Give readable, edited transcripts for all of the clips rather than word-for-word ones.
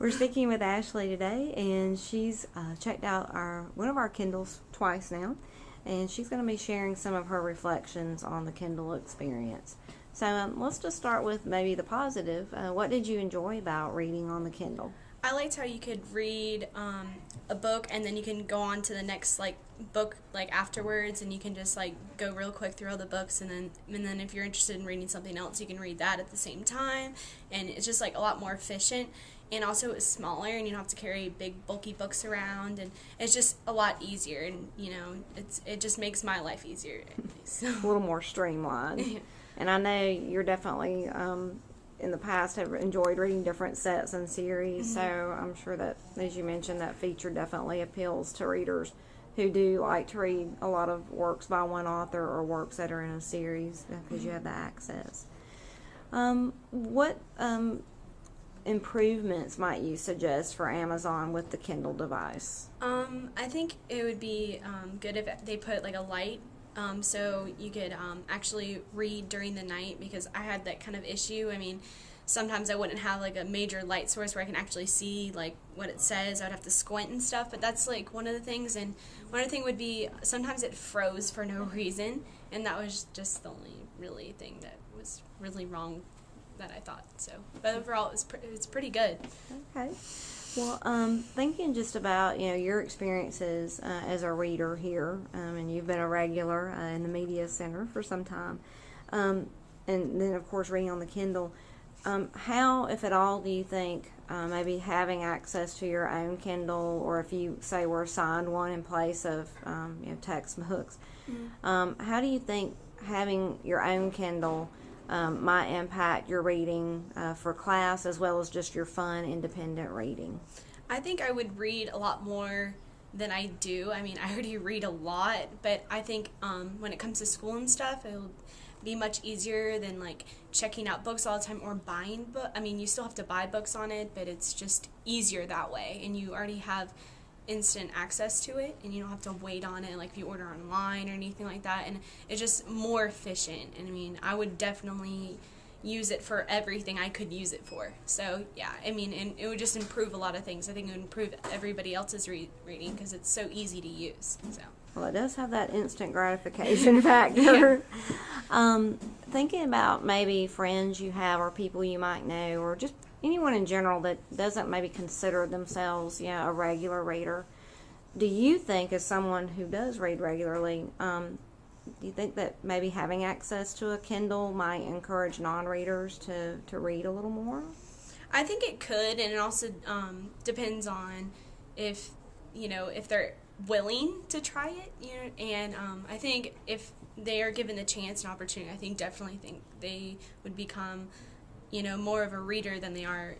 We're speaking with Ashley today, and she's checked out one of our Kindles twice now, and she's going to be sharing some of her reflections on the Kindle experience. So let's just start with maybe the positive. What did you enjoy about reading on the Kindle? I liked how you could read a book and then you can go on to the next book afterwards, and you can just go real quick through all the books, and then if you're interested in reading something else, you can read that at the same time, and it's just a lot more efficient. And also it's smaller, and you don't have to carry big bulky books around, and it's just a lot easier, and it just makes my life easier. So. A little more streamlined. And I know you're definitely in the past have enjoyed reading different sets and series, so I'm sure that, as you mentioned, that feature definitely appeals to readers who do like to read a lot of works by one author or works that are in a series because you have the access. What improvements might you suggest for Amazon with the Kindle device? I think it would be good if they put a light, so you could actually read during the night, because I had that kind of issue. I mean, sometimes I wouldn't have a major light source where I can actually see what it says. I'd have to squint and stuff, but that's one of the things. And one other thing would be sometimes it froze for no reason, and that was just the only really thing that was really wrong that I thought. So, but overall, it's pretty good. Okay. Well, thinking just about your experiences as a reader here, and you've been a regular in the media center for some time, and then of course reading on the Kindle. How, if at all, do you think maybe having access to your own Kindle, or if you say were assigned one in place of textbooks, how do you think having your own Kindle might impact your reading for class, as well as just your fun, independent reading? I think I would read a lot more than I do. I mean, I already read a lot, but I think when it comes to school and stuff, it'll be much easier than checking out books all the time or buying books. I mean, you still have to buy books on it, but it's just easier that way, and you already have instant access to it, and you don't have to wait on it if you order online or anything like that, and it's just more efficient. And I mean, I would definitely use it for everything I could use it for. So yeah, I mean, and it would just improve a lot of things. I think it would improve everybody else's reading, because it's so easy to use. So well, it does have that instant gratification factor. Thinking about maybe friends you have or people you might know, or just anyone in general that doesn't maybe consider themselves a regular reader, do you think, as someone who does read regularly, do you think that maybe having access to a Kindle might encourage non-readers to read a little more? I think it could, and it also depends on if they're willing to try it, and I think if they are given the chance and opportunity, I definitely think they would become more of a reader than they are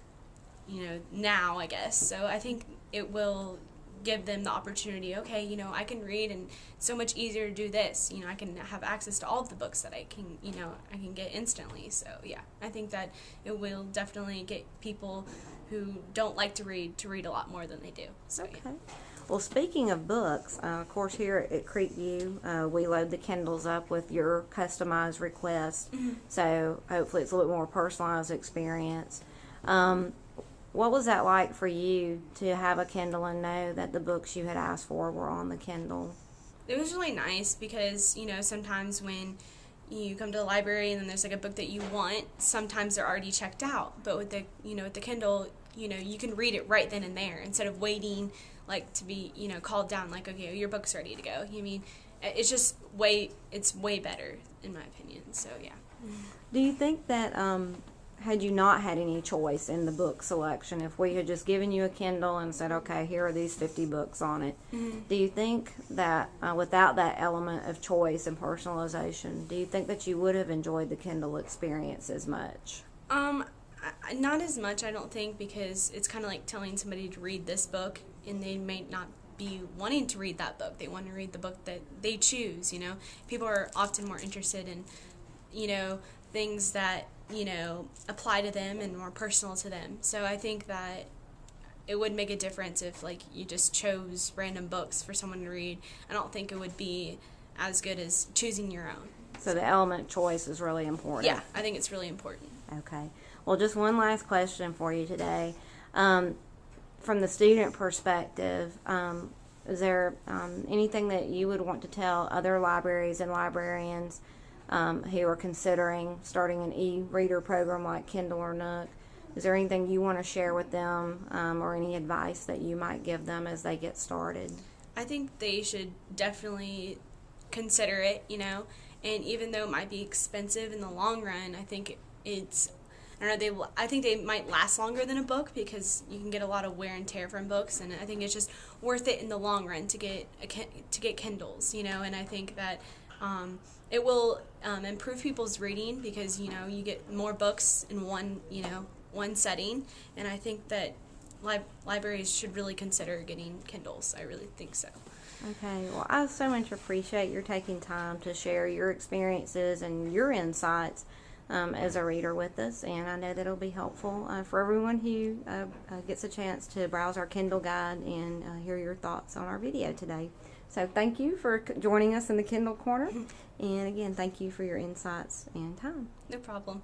now, I guess. So I think it will give them the opportunity. Okay, I can read, and it's so much easier to do this. I can have access to all of the books that I can get instantly. So yeah, I think that it will definitely get people who don't like to read a lot more than they do. So okay. Yeah. Well, speaking of books, of course, here at Creekview, we load the Kindles up with your customized request, so hopefully it's a little more personalized experience. What was that like for you to have a Kindle and know that the books you had asked for were on the Kindle? It was really nice, because sometimes when you come to the library and then there's a book that you want, sometimes they're already checked out. But with the with the Kindle, you can read it right then and there, instead of waiting to be called down okay, your book's ready to go. I mean, it's just it's way better in my opinion. So yeah. Do you think that had you not had any choice in the book selection, if we had just given you a Kindle and said, okay, here are these 50 books on it, do you think that without that element of choice and personalization, do you think that you would have enjoyed the Kindle experience as much? Not as much, I don't think, because it's kind of like telling somebody to read this book, and they may not be wanting to read that book. They want to read the book that they choose. People are often more interested in things that apply to them and more personal to them. So I think that it would make a difference if you just chose random books for someone to read. I don't think it would be as good as choosing your own. So the element choice is really important. Yeah, I think it's really important. Okay. Well, just one last question for you today. from the student perspective, is there anything that you would want to tell other libraries and librarians who are considering starting an e-reader program like Kindle or Nook? Is there anything you want to share with them, or any advice that you might give them as they get started? I think they should definitely consider it, and even though it might be expensive in the long run, I think I think they might last longer than a book because you can get a lot of wear and tear from books, and I think it's just worth it in the long run to get Kindles, and I think that it will improve people's reading because you get more books in one setting, and I think that libraries should really consider getting Kindles. I really think so. Okay, well, I so much appreciate your taking time to share your experiences and your insights as a reader with us, and I know that it'll be helpful for everyone who gets a chance to browse our Kindle guide and hear your thoughts on our video today. So thank you for joining us in the Kindle Corner, and again, thank you for your insights and time. No problem.